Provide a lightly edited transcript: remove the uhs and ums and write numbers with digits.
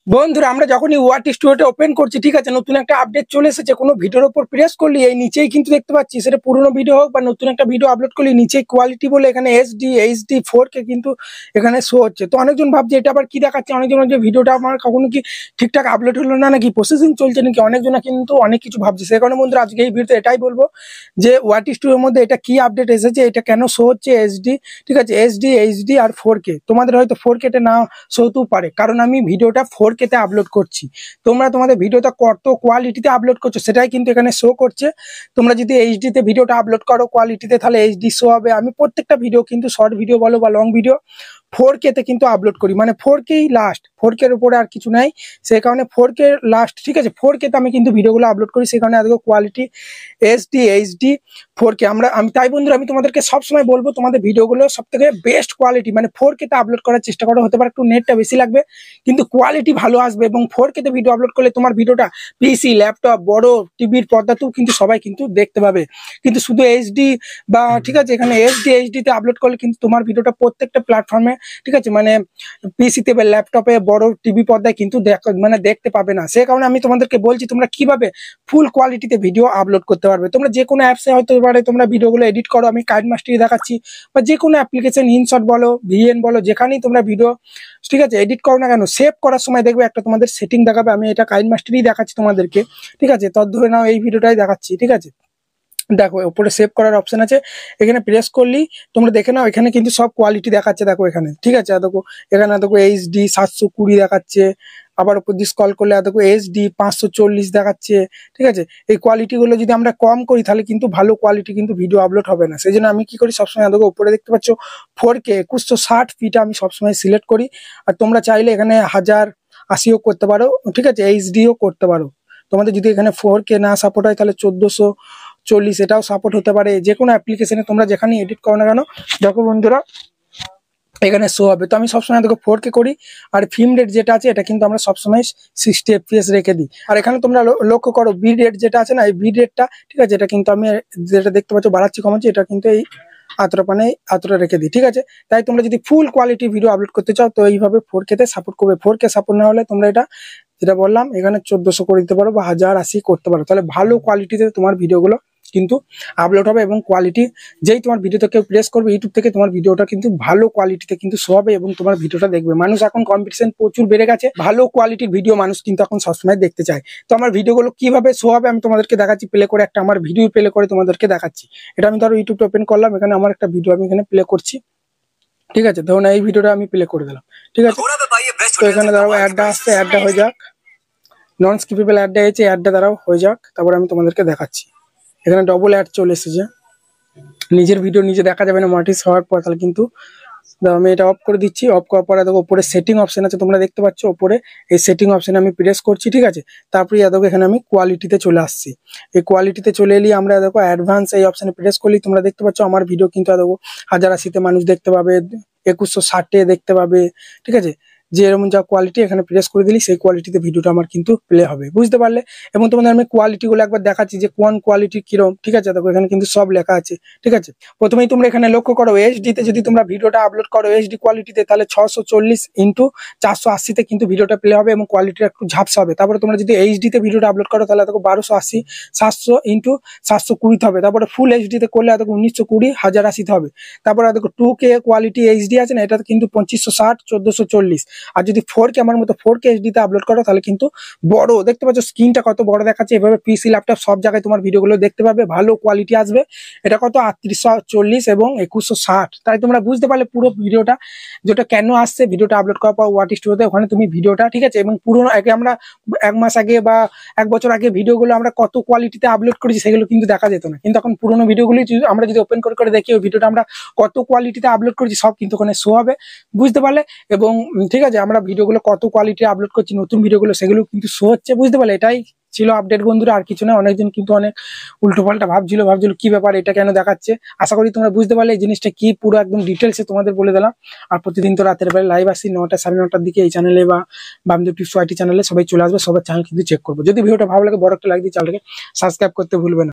বন্ধুরা আমরা যখনই ওয়াট স্টুডিওটা ওপেন করছি, ঠিক আছে, নতুন একটা আপডেট চলে এসেছে। কোনো ভিডিওর উপর প্রেস করলে এই নিচেই কিন্তু দেখতে পাচ্ছি, সেটা পুরোনো ভিডিও হোক বা নতুন একটা ভিডিও আপলোড করলে নিচেই কোয়ালিটি বলে এখানে এসডি এইচডি 4K কিন্তু এখানে শো হচ্ছে। তো অনেকজন ভাবছে এটা আবার কি দেখাচ্ছে, অনেকজন যে ভিডিওটা আমার কখনো কি ঠিকঠাক আপলোড হলো না, নাকি প্রসেসিং চলছে নাকি, অনেকজনা কিন্তু অনেক কিছু ভাবছে। সে কারণে বন্ধুরা আজকে এই ভিডিওতে এটাই বলবো যে ওয়াট স্টুডিওর মধ্যে এটা কি আপডেট এসেছে, এটা কেন শো হচ্ছে এসডি, ঠিক আছে, এসডি এইচডি আর 4K। তোমাদের হয়তো 4K তে না শো হতেও পারে, কারণ আমি ভিডিওটা 4K তে আপলোড করছি। তোমরা তোমাদের ভিডিওটা কত কোয়ালিটিতে আপলোড করছো সেটাই কিন্তু এখানে শো করছে। তোমরা যদি এইচডি তে ভিডিওটা আপলোড করো কোয়ালিটিতে, তাহলে এইচডি শো হবে। আমি প্রত্যেকটা ভিডিও কিন্তু শর্ট ভিডিও বলো বা লং ভিডিও 4K তে কিন্তু আপলোড করি, মানে 4K লাস্ট, 4K এর উপরে আর কিছু নাই। সেই কারণে 4K লাস্ট, ঠিক আছে, 4K তে আমি কিন্তু ভিডিওগুলো আপলোড করি। সেই কারণে আজকে কোয়ালিটি এসডি এইচডি 4K আমি তাই বন্ধুরা আমি তোমাদেরকে সবসময় বলবো তোমাদের ভিডিওগুলো সব থেকে বেস্ট কোয়ালিটি মানে 4K তে আপলোড করার চেষ্টা করো। হতে পারে একটু নেটটা বেশি লাগবে, কিন্তু কোয়ালিটি ভালো আসবে। এবং 4K তে ভিডিও আপলোড করলে তোমার ভিডিওটা পিসি, ল্যাপটপ, বড় টিভির পর্দাতেও কিন্তু সবাই কিন্তু দেখতে পাবে। কিন্তু শুধু এইচডি বা, ঠিক আছে, এখানে এসডি এইচডি তে আপলোড করলে কিন্তু তোমার ভিডিওটা প্রত্যেকটা প্ল্যাটফর্মে, ঠিক আছে, মানে পিসিতে বা ল্যাপটপে বড় টিভি পর্দায় কিন্তু মানে দেখতে পাবে না। সেই কারণে আমি তোমাদেরকে বলছি তোমরা কিভাবে ফুল কোয়ালিটিতে ভিডিও আপলোড করতে পারবে। তোমরা যে কোনো অ্যাপসে হয়তো পারে তোমরা ভিডিওগুলো এডিট করো, আমি কাইনমাস্টারই দেখাচ্ছি, বা যে কোনো অ্যাপ্লিকেশন ইনশট বলো, ভিএন বলো, যেখানেই তোমরা ভিডিও, ঠিক আছে, এডিট করো না কেন, সেভ করার সময় দেখবে একটা তোমাদের সেটিং দেখাবে। আমি এটা কাইনমাস্টারই দেখাচ্ছি তোমাদেরকে, ঠিক আছে। তো ধরে নাও এই ভিডিওটাই দেখাচ্ছি, ঠিক আছে। দেখো উপরে সেভ করার অপশন আছে, এখানে প্রেস করলেই তোমরা দেখে নাও, এখানে কিন্তু সব কোয়ালিটি দেখাচ্ছে। দেখো এখানে, ঠিক আছে, দেখো এখানে দেখো এইচডি 720 দেখাচ্ছে, আবার উপর দিয়ে স্ক্রল করলে দেখো এইচডি 540 দেখাচ্ছে, ঠিক আছে। এই কোয়ালিটি গুলো যদি আমরা কম করি তাহলে কিন্তু ভালো কোয়ালিটি কিন্তু ভিডিও আপলোড হবে না। সেই জন্য আমি কি করি, সবসময় দেখো উপরে দেখতে পাচ্ছ 4K 2160p আমি সবসময় সিলেক্ট করি। আর তোমরা চাইলে এখানে 1080ও করতে পারো, ঠিক আছে, এইচডিও করতে পারো। তোমাদের যদি এখানে 4K না সাপোর্ট হয় তাহলে 1440 এটাও সাপোর্ট হতে পারে। যে কোনো অ্যাপ্লিকেশনে তোমরা যেখানে এডিট করো না কেন, দেখো বন্ধুরা এখানে শো হবে। তো আমি সবসময় দেখো 4K করি। আর ফ্রেম রেট যেটা আছে এটা কিন্তু আমরা সবসময় 60 FPS রেখে দিই। আর এখানে তোমরা লক্ষ্য করো বি রেট যেটা আছে না, এই বি রেটটা, ঠিক আছে, এটা কিন্তু আমি যেটা দেখতে পাচ্ছ বাড়াচ্ছি কমাচ্ছি, এটা কিন্তু এই আতটা রেখে দিই, ঠিক আছে। তাই তোমরা যদি ফুল কোয়ালিটি ভিডিও আপলোড করতে চাও তো এইভাবে 4K তে সাপোর্ট করবে। 4K সাপোর্ট না হলে তোমরা এটা যেটা বললাম এখানে 1400 করে দিতে পারো বা 1080 করতে পারো, তাহলে ভালো কোয়ালিটিতে তোমার ভিডিওগুলো কিন্তু আপলোড হবে। এবং কোয়ালিটি যেই তোমার ভিডিওতে কেউ প্রেস করবে ইউটিউব থেকে, তোমার ভিডিওটা কিন্তু ভালো কোয়ালিটিতে কিন্তু শো হবে এবং তোমার ভিডিওটা দেখবে মানুষ। এখন কম্পিটিশন প্রচুর বেড়ে গেছে, ভালো কোয়ালিটির ভিডিও মানুষ কিন্তু এখন সবসময় দেখতে চায়। তো আমার ভিডিওগুলো কিভাবে শো হবে আমি তোমাদেরকে দেখাচ্ছি, প্লে করে একটা আমার ভিডিও প্লে করে তোমাদেরকে দেখাচ্ছি। এটা আমি ধরো ইউটিউবটা ওপেন করলাম, এখানে আমার একটা ভিডিও আমি এখানে প্লে করছি, ঠিক আছে। ধরুন এই ভিডিওটা আমি প্লে করে দিলাম, ঠিক আছে। তো এখানে দাঁড়াও অ্যাডটা আসছে, অ্যাডটা হয়ে যাক, নন স্কিপেবল অ্যাডটা এসেছে, অ্যাডটা দ্বারাও হয়ে যাক, তারপর আমি তোমাদেরকে দেখাচ্ছি। এখানে ডবল অ্যাড চলে এসেছে, নিজের ভিডিও নিজে দেখা যাবে না মনিটাইজ হওয়ার পর, তাহলে কিন্তু আমি এটা অফ করে দিচ্ছি। অফ করার পরে দেখো উপরে সেটিং অপশন আছে, তোমরা দেখতে পাচ্ছ উপরে এই সেটিং অপশনে আমি প্রেস করছি, ঠিক আছে। তারপরে দেখো এখানে আমি কোয়ালিটিতে চলে আসছি। এই কোয়ালিটিতে চলে এলি আমরা দেখো অ্যাডভান্স এই অপশনে প্রেস করলি তোমরা দেখতে পাচ্ছ আমার ভিডিও কিন্তু দেখো 1080-তে মানুষ দেখতে পাবে, 2160-এ দেখতে পাবে, ঠিক আছে। যে এরকম যা কোয়ালিটি এখানে প্রেস করে দিলি সেই কোয়ালিটিতে ভিডিওটা আমার কিন্তু প্লে হবে, বুঝতে পারলে। এবং তোমাদের আমি কোয়ালিটি গুলো একবার দেখাচ্ছি যে কোন কোয়ালিটি কিরকম, ঠিক আছে। দেখো এখানে কিন্তু সব লেখা আছে, ঠিক আছে। প্রথমেই তোমরা এখানে লক্ষ্য করো এইচডি তে যদি তোমরা ভিডিওটা আপলোড করো এইচডি কোয়ালিটিতে, তাহলে 640x480-তে কিন্তু ভিডিওটা প্লে হবে এবং কোয়ালিটিটা একটু ঝাপসা হবে। তারপরে তোমরা যদি এইচডি তে ভিডিওটা আপলোড করো তাহলে দেখো 1280x700-720 হবে। তারপরে ফুল এইচডি তে করলে দেখো 1920-1080 হবে। তারপরে দেখো 2K কোয়ালিটি এইচডি আছে না, এটা কিন্তু 2560-1440। আর যদি 4K আমার মতো 4K এইচডি তে আপলোড করো তাহলে কিন্তু বড়, দেখতে পাচ্ছ স্ক্রিনটা কত বড় দেখাচ্ছে। এভাবে পিসি, ল্যাপটপ সব জায়গায় তোমার ভিডিওগুলো দেখতে পাবে, ভালো কোয়ালিটি আসবে। এটা কত 3840 এবং 2160। তাই তোমরা বুঝতে পারলে পুরো ভিডিওটা যেটা কেন আসছে। ভিডিওটা আপলোড করার পর ওয়াট স্টুডিওতে ওখানে তুমি ভিডিওটা, ঠিক আছে। এবং পুরোনো আগে আমরা 1 মাস আগে বা 1 বছর আগে ভিডিওগুলো আমরা কত কোয়ালিটিতে আপলোড করেছি সেগুলো কিন্তু দেখা যেত না, কিন্তু এখন পুরোনো ভিডিওগুলি আমরা যদি ওপেন করে দেখি ওই ভিডিওটা আমরা কত কোয়ালিটিতে আপলোড করেছি সব কিন্তু ওখানে শো হবে, বুঝতে পারলে। এবং ঠিক আছে, আমরা ভিডিওগুলো কত কোয়ালিটি আপলোড করছি নতুন ভিডিওগুলো সেগুলো কিন্তু শো হচ্ছে, বুঝতে পারলে। এটাই ছিল আপডেট বন্ধুরা, আর কিছু না। অনেকজন কিন্তু অনেক উল্টোপাল্টা ভাবছিল কি ব্যাপার, এটা কেন দেখাচ্ছে। আশা করি তোমরা বুঝতে পারলে এই জিনিসটা কি, পুরো একদম ডিটেলসে তোমাদের বলে দিলাম। আর প্রতিদিন তো রাতের বেলা লাইভ আসি 9টা 9:30-র দিকে এই চ্যানেলে বা বামদেব টিপস ওয়াইটি চ্যানেলে সবাই চলে আসবে, সবার চ্যানেল কিন্তু চেক করবো। যদি ভিডিওটা ভালো লাগে বড় একটা লাইক দিয়ে চ্যানেলটাকে সাবস্ক্রাইব করতে ভুলবে না।